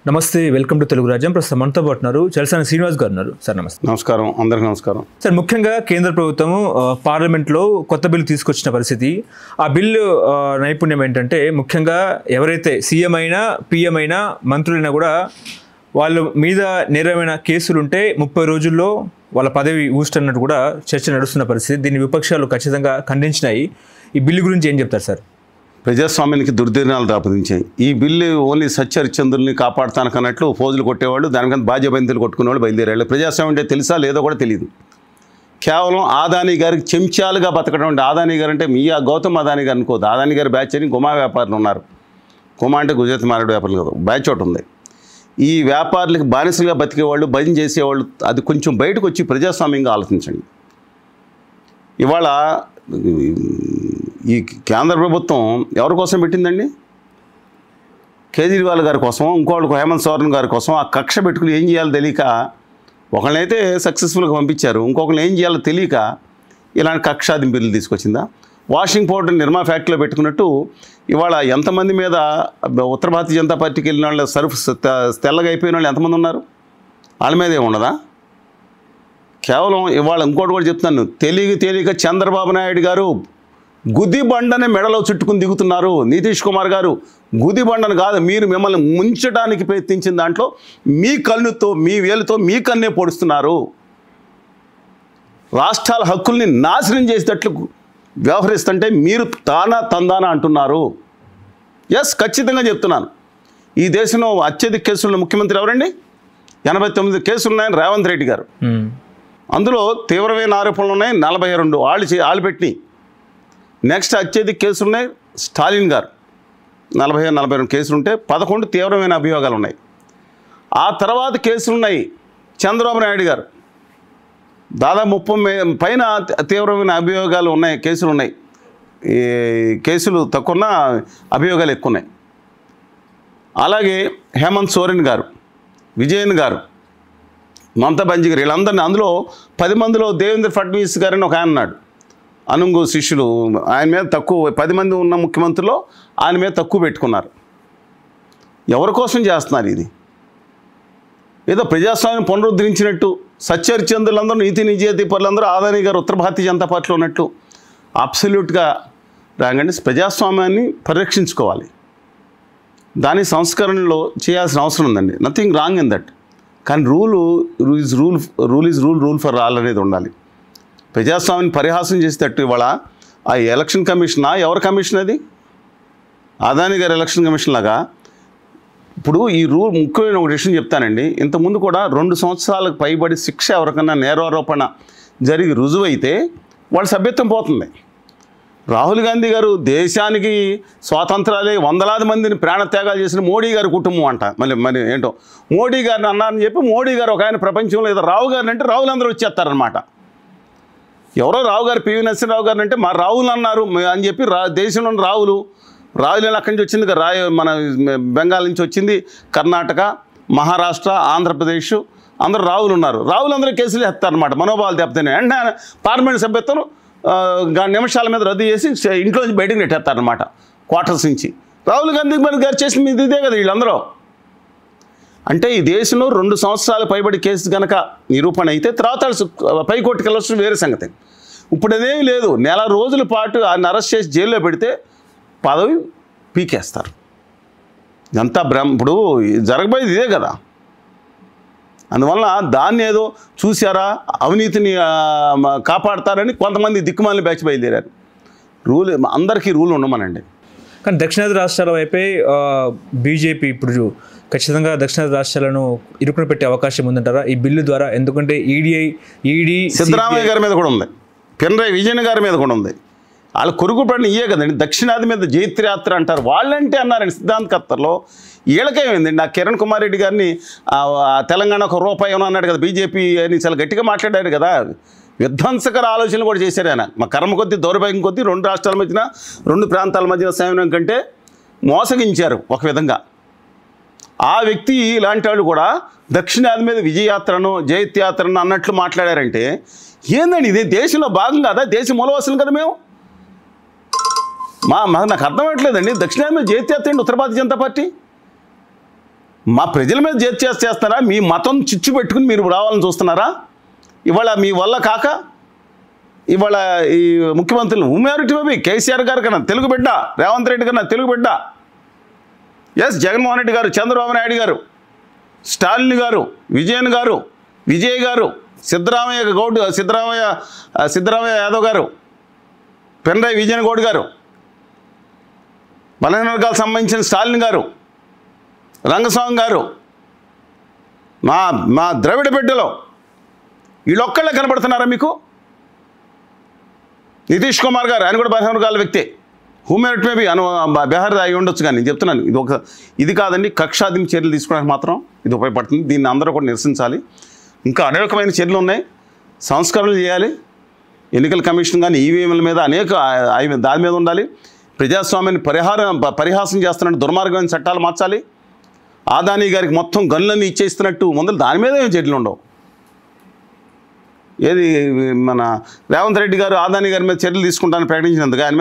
నమస్తే, welcome to Telugu రాజ్యం. ప్రస్తుతం మనతో పాటు ఉన్నారు చలసాని శ్రీనివాస్ గారు ఉన్నారు. సార్ నమస్తే. నమస్కారం, అందరికీ నమస్కారం. సార్, ముఖ్యంగా కేంద్ర ప్రభుత్వము పార్లమెంట్లో కొత్త బిల్లు తీసుకొచ్చిన పరిస్థితి. ఆ బిల్లు నైపుణ్యం ఏంటంటే, ముఖ్యంగా ఎవరైతే సీఎం అయినా పీఎం అయినా మంత్రులైనా కూడా వాళ్ళ మీద నేరమైన కేసులుంటే 30 రోజుల్లో వాళ్ళ పదవి ఊస్తున్నట్టు కూడా చర్చ నడుస్తున్న పరిస్థితి. దీన్ని విపక్షాలు ఖచ్చితంగా ఖండించినాయి. ఈ బిల్లు గురించి ఏం చెప్తారు సార్? ప్రజాస్వామ్యానికి దుర్దినాలు దాపదించాయి. ఈ బిల్లు ఓన్లీ సత్యహరిశ్చంద్రుల్ని కాపాడుతానకన్నట్లు ఫోజులు కొట్టేవాళ్ళు, దానికన్నా బాధ్యబంతులు కొట్టుకునేవాళ్ళు బయలుదేరాళ్ళు. ప్రజాస్వామ్యం అంటే తెలుసా లేదో కూడా తెలియదు. కేవలం ఆదానీ గారికి చెంచాలుగా బతకడం. ఆదానీ గారు అంటే మీ గౌతమ్ అదానీ గారు అనుకోదు. ఆదానీ గారి బ్యాచ్ అని గుమా వ్యాపారులు ఉన్నారు. గుమా అంటే గుజరాత్ మారేడు వ్యాపారులు కాదు, బ్యాచ్ ఒకటి ఉంది. ఈ వ్యాపారులకు బానిసలుగా బతికేవాళ్ళు, భజన చేసేవాళ్ళు, అది కొంచెం బయటకు వచ్చి ప్రజాస్వామ్యంగా ఆలోచించండి. ఇవాళ ఈ కేంద్ర ప్రభుత్వం ఎవరి కోసం పెట్టిందండి? కేజ్రీవాల్ గారి కోసం, ఇంకోళ్ళకు హేమంత్ సోరెన్ గారి కోసం. ఆ కక్ష పెట్టుకుని ఏం చేయాలో తెలియక ఒకళ్ళనైతే సక్సెస్ఫుల్గా పంపించారు, ఇంకొకరిని ఏం చేయాలో తెలియక ఇలాంటి కక్షాది బిల్లు తీసుకొచ్చిందా? వాషింగ్ పౌడర్ నిర్మా ఫ్యాక్టరీలో పెట్టుకున్నట్టు ఇవాళ ఎంతమంది మీద ఉత్తర భారతీయ జనతా పార్టీకి వెళ్ళిన వాళ్ళు, సర్ఫ్ తెల్లగా అయిపోయిన వాళ్ళు ఎంతమంది ఉన్నారు? వాళ్ళ మీద ఏమి ఉండదా? కేవలం ఇవాళ ఇంకోటి కూడా చెప్తున్నాను, తెలియక చంద్రబాబు నాయుడు గారు గుదిబండని మెడలో చుట్టుకుని దిగుతున్నారు. నితీష్ కుమార్ గారు గుదిబండను కాదు, మీరు మిమ్మల్ని ముంచడానికి ప్రయత్నించిన దాంట్లో మీ కన్నుతో, మీ వేలుతో మీ కన్నే పొడుస్తున్నారు. రాష్ట్రాల హక్కుల్ని నాశనం చేసేటట్లు వ్యవహరిస్తుంటే మీరు తందానా అంటున్నారు. ఎస్, ఖచ్చితంగా చెప్తున్నాను. ఈ దేశంలో అత్యధిక కేసులున్న ముఖ్యమంత్రి ఎవరండి? 89 కేసులు ఉన్నాయని రేవంత్ రెడ్డి గారు. అందులో తీవ్రమైన ఆరోపణలు ఉన్నాయి 42 వాళ్ళు పెట్టినాయి. నెక్స్ట్ అత్యధిక కేసులు ఉన్నాయి స్టాలిన్ గారు, 42 కేసులు ఉంటే 11 తీవ్రమైన అభియోగాలు ఉన్నాయి. ఆ తర్వాత కేసులు ఉన్నాయి చంద్రబాబు నాయుడు గారు, దాదాపు 30 పైన తీవ్రమైన అభియోగాలు ఉన్నాయి, కేసులు ఉన్నాయి. ఈ కేసులు తక్కువ, అభియోగాలు ఎక్కువ ఉన్నాయి. అలాగే హేమంత్ సోరెన్ గారు, విజయన్ గారు, మమతా బెనర్జీ గారు, వీళ్ళందరినీ, అందులో 10 మందిలో దేవేంద్ర ఫడ్నవీస్ గారని ఒక ఆయన ఉన్నాడు, అనుంగు శిష్యులు. ఆయన మీద తక్కువ, 10 మంది ఉన్న ముఖ్యమంత్రుల్లో ఆయన మీద తక్కువ పెట్టుకున్నారు. ఎవరి కోసం చేస్తున్నారు ఇది? ఏదో ప్రజాస్వామ్యం పునరుద్ధరించినట్టు, సత్యహరిశ్చంద్రులందరూ, నీతి నిజాయితీ పరులందరూ ఆదానీ గారు ఉత్తర భారతీయ జనతా పార్టీలో ఉన్నట్టు అబ్సల్యూట్గా రాగండి. ప్రజాస్వామ్యాన్ని పరిరక్షించుకోవాలి, దాని సంస్కరణలో చేయాల్సిన అవసరం ఉందండి. Nothing wrong in that. కానీ rule is rule for all అనేది ఉండాలి. ప్రజాస్వామ్యాన్ని పరిహాసం చేసేటట్టు ఇవాళ ఆ ఎలక్షన్ కమిషనా, ఎవరి కమిషన్ అది? అదానీ గారి ఎలక్షన్ కమిషన్ లాగా. ఇప్పుడు ఈ రూల్ ముఖ్యమైన ఒక విషయం చెప్తానండి. ఇంతకుముందు కూడా 2 సంవత్సరాలకు పైబడి శిక్ష ఎవరికన్నా నేరారోపణ జరిగి రుజువైతే వాళ్ళ సభ్యత్వం పోతుంది. రాహుల్ గాంధీ గారు దేశానికి స్వాతంత్రాలే వందలాది మందిని ప్రాణత్యాగాలు చేసిన మోడీ గారి కుటుంబం అంట. మరి ఏంటో మోడీ గారిని అన్నారని చెప్పి మోడీ గారు ఒక ఆయన ప్రపంచంలో ఏదో రావు గారిని అంటే రాహుల్ అందరూ వచ్చేస్తారనమాట. ఎవరో రావు గారు, పివి నరసింహరావు గారిని అంటే మా రావులు అన్నారు అని చెప్పి దేశంలోని రావులు అక్కడి నుంచి వచ్చింది, మన బెంగాల్ నుంచి వచ్చింది, కర్ణాటక, మహారాష్ట్ర, ఆంధ్రప్రదేశ్, అందరూ రావులు ఉన్నారు. రావులందరూ కేసులు వేస్తారనమాట. మనోభావాలు దెబ్బతిని వెంటనే పార్లమెంట్ సభ్యత్వం నిమిషాల మీద రద్దు చేసి ఇంట్లో నుంచి బయటకు నెట్టేస్తారనమాట, క్వార్టర్స్ నుంచి. రాహుల్ గాంధీ గారు చేసిన మీద ఇదే కదా వీళ్ళందరూ. అంటే ఈ దేశంలో 2 సంవత్సరాలు పైబడి కేసు కనుక నిరూపణ అయితే తర్వాత పైకోర్టుకి వెళ్ళొచ్చు, వేరే సంగతి. ఇప్పుడు అదేమీ లేదు. నెల రోజుల పాటు ఆయన అరెస్ట్ చేసి జైల్లో పెడితే పదవి పీకేస్తారు. ఇదంతా ఇప్పుడు జరగబోయేది ఇదే కదా. అందువల్ల దాన్ని ఏదో చూసారా, అవినీతిని కాపాడతారని కొంతమంది దిక్కుమాలిన బ్యాచ్ బయలుదేరారు. రూల్ అందరికీ రూల్ ఉండమనండి. కానీ దక్షిణాది రాష్ట్రాల వైపే బీజేపీ ఇప్పుడు ఖచ్చితంగా దక్షిణాది రాష్ట్రాలను ఇరుకున పెట్టే అవకాశం ఉందంటారా ఈ బిల్లు ద్వారా? ఎందుకంటే ఈడీ సిద్ధరామయ్య గారి మీద కూడా ఉంది, పినరయి విజయన్ గారి మీద కూడా ఉంది. వాళ్ళు కొరుకు పడిన ఇయే కదండి. దక్షిణాది మీద జైత్రయాత్ర అంటారు, వాళ్ళంటే అన్నారండి సిద్ధాంతకర్తలో. వీళ్ళకేమైందండి? నా కిరణ్ కుమార్ రెడ్డి గారిని తెలంగాణ ₹1 అన్నాడు కదా, బీజేపీ అని చాలా గట్టిగా మాట్లాడారు కదా. విధ్వంసకర ఆలోచనలు కూడా చేశారు ఆయన. మా కర్మ కొద్దీ, దౌర్భాగ్యం కొద్దీ 2 రాష్ట్రాల మధ్యన, 2 ప్రాంతాల మధ్యన సమన్వయం కంటే మోసగించారు ఒక విధంగా. ఆ వ్యక్తి ఇలాంటి వాళ్ళు కూడా దక్షిణాది మీద విజయయాత్రను, జైత్యాత్రను అన్నట్లు మాట్లాడారంటే ఏందండి ఇది? దేశంలో భాగం కదా, దేశ మూలవాసులు కదా మేము. నాకు అర్థం అవ్వట్లేదండి. దక్షిణాది మీద జైత్యాత్ర ఉత్తర భారతీయ జనతా పార్టీ మా ప్రజల మీద చేస్తారా? మీ మతం చిచ్చు పెట్టుకుని మీరు రావాలని చూస్తున్నారా? ఇవాళ మీ వల్ల కాక ఇవాళ ఈ ముఖ్యమంత్రులు ఉమ్మారెడ్డి కేసీఆర్ గారు కన్నా తెలుగు బిడ్డ, రేవంత్ రెడ్డి కన్నా తెలుగు బిడ్డ, ఎస్ జగన్మోహన్ రెడ్డి గారు, చంద్రబాబు నాయుడు గారు, స్టాలిన్ గారు, విజయన్ గారు, విజయ్ గారు, సిద్ధరామయ్య యాదవ్ గారు, పెనరాయి విజయన్ గౌడ్ గారు, బలహీన వర్గాలకు సంబంధించిన స్టాలిన్ గారు, రంగస్వామి గారు, మా ద్రవిడ బిడ్డలో వీళ్ళొక్కళ్ళే కనబడుతున్నారా మీకు? నితీష్ కుమార్ గారు, ఆయన కూడా బలహీన వర్గాల వ్యక్తే. హూమెట్ మేబీ బీహార్ అయి ఉండొచ్చు, కానీ నేను చెప్తున్నాను ఇది కాదండి. కక్షాదింపు చర్యలు తీసుకోవడానికి మాత్రం ఇది ఉపయోగపడుతుంది. దీన్ని అందరూ కూడా నిరసించాలి. ఇంకా అనేకమైన చర్యలు ఉన్నాయి, సంస్కరణలు చేయాలి. ఎన్నికల కమిషన్ కానీ ఈవీఎంల మీద దాని మీద ఉండాలి. ప్రజాస్వామ్యాన్ని పరిహాసం చేస్తున్నట్టు దుర్మార్గమైన చట్టాలు మార్చాలి. ఆదానీ గారికి మొత్తం గన్లన్నీ ఇచ్చేస్తున్నట్టు ముందర దాని మీద ఏం చర్యలు ఉండవు. ఏది మన రేవంత్ రెడ్డి గారు ఆదానీ గారి మీద చర్యలు తీసుకుంటానని ప్రకటించినందుకు ఆయన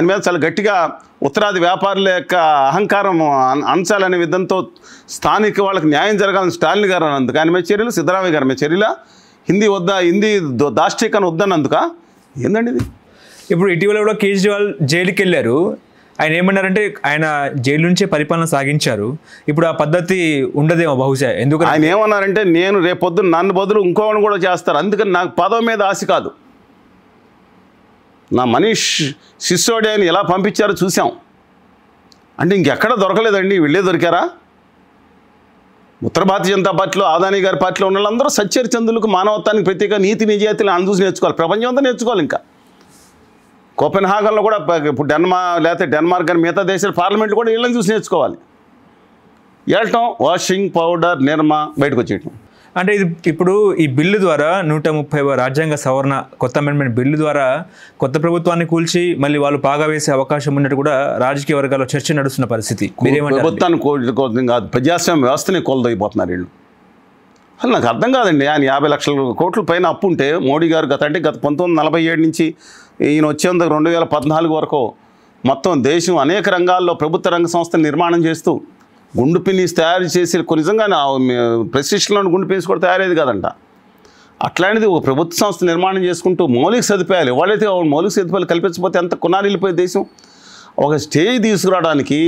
మీద చాలా గట్టిగా ఉత్తరాది వ్యాపారుల యొక్క అహంకారం అంశాలనే విధంతో స్థానిక వాళ్ళకి న్యాయం జరగాలని స్టాలిన్ గారు అన్నందుకు ఆయన మీద చర్యలు, సిద్ధరామయ్య గారి మీద చర్యల, హిందీ దాష్టీకరణ వద్దన్నందుక ఏందండి ఇది? ఇప్పుడు ఇటీవల కూడా కేజ్రీవాల్ జైలుకి వెళ్ళారు. ఆయన ఏమన్నారంటే ఆయన జైలు నుంచే పరిపాలన సాగించారు. ఇప్పుడు ఆ పద్ధతి ఉండదేమో బహుశా. ఎందుకంటే ఆయన ఏమన్నారంటే నేను రేపొద్దున నన్ను బదులు ఇంకోని కూడా చేస్తారు, అందుకని నాకు పదవి మీద ఆశ కాదు. నా మనీష్ సిసోడియా అని ఎలా పంపించారో చూసాం. అంటే ఇంకెక్కడ దొరకలేదండి, వీళ్ళే దొరికారా? ఉత్తర భారతీయ జనతా పార్టీలో ఆదానీ గారి పార్టీలో ఉన్న వాళ్ళందరూ సచ్చరిచందులకు, మానవత్వానికి ప్రత్యేక నీతి నిజాయితీలు అని చూసి నేర్చుకోవాలి. ప్రపంచం అంతా నేర్చుకోవాలి. ఇంకా కోపెన్హాగన్లో కూడా ఇప్పుడు డెన్మార్క్ కానీ మిగతా దేశాల పార్లమెంట్లు కూడా వీళ్ళని చూసి నేర్చుకోవాలి. వెళ్ళటం, వాషింగ్ పౌడర్, నిర్మా బయటకు వచ్చేయటం. అంటే ఇప్పుడు ఈ బిల్లు ద్వారా 130వ రాజ్యాంగ సవరణ కొత్త అమెండ్మెంట్ బిల్లు ద్వారా కొత్త ప్రభుత్వాన్ని కూల్చి మళ్ళీ వాళ్ళు పాగా వేసే అవకాశం ఉన్నట్టు కూడా రాజకీయ వర్గాల్లో చర్చ నడుస్తున్న పరిస్థితి. ప్రభుత్వాన్ని కాదు, ప్రజాస్వామ్య వ్యవస్థని కోల్పోతున్నారు వీళ్ళు. అసలు నాకు అర్థం కాదండి. ఆయన 50 లక్షల కోట్ల పైన అప్పు ఉంటే మోడీ గారు గత 1947 నుంచి ఈయన వచ్చేందుకు 2014 వరకు మొత్తం దేశం అనేక రంగాల్లో ప్రభుత్వ రంగ సంస్థలు నిర్మాణం చేస్తూ గుండు పిన్నిస్ తయారు చేసి నిజంగా ప్రెస్క్రిప్షన్లో గుండు పిన్నిస్ కూడా తయారయ్యేది కాదంట. అట్లాంటిది ఒక ప్రభుత్వ సంస్థ నిర్మాణం చేసుకుంటూ మౌలిక సదుపాయాలు ఎవరైతే మౌలిక సదుపాయాలు కల్పించకపోతే ఎంత కొనాలి వెళ్ళిపోయే దేశం. ఒక స్టేజ్ తీసుకురావడానికి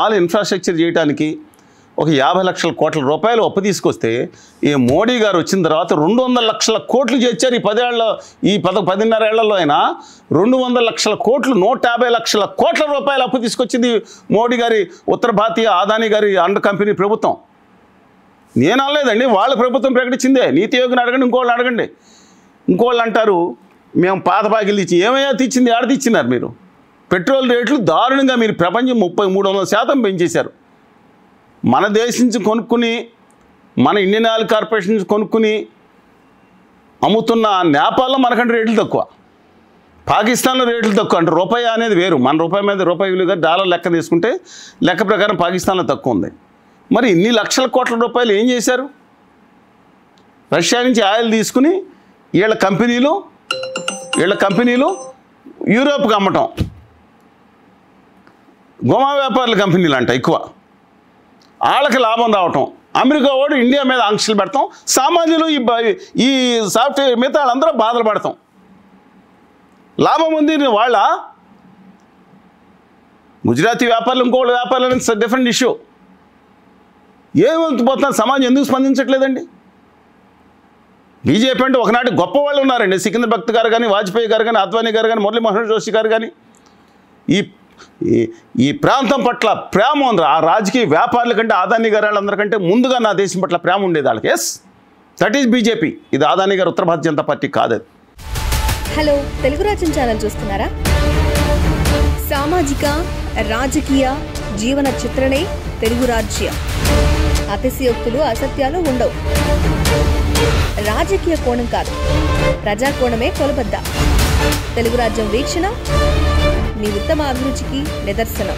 ఆల్ ఇన్ఫ్రాస్ట్రక్చర్ చేయడానికి ఒక 50 లక్షల కోట్ల రూపాయలు అప్పు తీసుకొస్తే ఈ మోడీ గారు వచ్చిన తర్వాత 200 లక్షల కోట్లు చేర్చారు. ఈ 10.5 ఏళ్లలో అయినా 200 లక్షల కోట్లు, 150 లక్షల కోట్ల రూపాయలు అప్పు తీసుకొచ్చింది మోడీ గారి ఉత్తర భారతీయ ఆదానీ గారి అండర్ కంపెనీ ప్రభుత్వం. నేను అనలేదండి, వాళ్ళ ప్రభుత్వం ప్రకటించిందే. నీతి ఆయోగ్ని అడగండి, ఇంకోళ్ళు అడగండి. ఇంకోళ్ళు అంటారు మేము పాత బాకీలు తెచ్చి ఏమయ్యా తెచ్చింది, ఆడ తెచ్చినారు మీరు. పెట్రోల్ రేట్లు దారుణంగా మీరు ప్రపంచం 300% పెంచేశారు. మన దేశం నుంచి కొనుక్కుని, మన ఇండియన్ ఆయిల్ కార్పొరేషన్ నుంచి కొనుక్కుని అమ్ముతున్న నేపాల్లో మనకంటే రేట్లు తక్కువ, పాకిస్తాన్లో రేట్లు తక్కువ. అంటే రూపాయి అనేది వేరు, మన రూపాయి మీద రూపాయి విలువగా డాలర్ లెక్క తీసుకుంటే లెక్క ప్రకారం పాకిస్తాన్లో తక్కువ ఉంది. మరి ఇన్ని లక్షల కోట్ల రూపాయలు ఏం చేశారు? రష్యా నుంచి ఆయిల్ తీసుకుని వీళ్ళ కంపెనీలు యూరోప్కి అమ్మటం, గోమా వ్యాపారుల కంపెనీలు అంట ఎక్కువ, వాళ్ళకి లాభం రావటం, అమెరికా వాడు ఇండియా మీద ఆంక్షలు పెడతాం, సామాన్యులు ఈ సాఫ్ట్వేర్ మిగతా వాళ్ళందరూ బాధలు పడతాం. లాభం ఉంది వాళ్ళ గుజరాతీ వ్యాపారులు, ఇంకోళ్ళ వ్యాపారులు అనేది డిఫరెంట్ ఇష్యూ. ఏమైపోతున్నారు, సమాజం ఎందుకు స్పందించట్లేదండి? బీజేపీ అంటే ఒకనాటి గొప్ప వాళ్ళు ఉన్నారండి. సికింద్ర భక్త్ గారు కానీ, వాజ్పేయి గారు కానీ, అద్వానీ గారు కానీ, మురళీ మనోహర్ జోషి గారు కానీ. ఈ ప్రాంతం పట్ల ప్రేమ ఉంది. ఆ రాజకీయ వ్యాపారుల కంటే ఆదానీ గారు వాళ్ళందరికంటే ముందుగా నా దేశం పట్ల ప్రేమ ఉండేది వాళ్ళకి. Yes, that is BJP. ఇది ఆదానీ గారు ఉత్తర భారతీయ జనతా పార్టీ కాదు. హలో, తెలుగు రాజ్యం ఛానల్ చూస్తున్నారా? సామాజిక, రాజకీయ, జీవన చిత్రణే తెలుగు రాజ్యం. అతిశయోక్తులు, అసత్యాలు ఉండవు. రాజకీయ కోణం కాదు, ప్రజా కోణమే కొలబద్ద. తెలుగు రాజ్యం వీక్షణ మీ ఉత్తమ అభిరుచికి నిదర్శనం.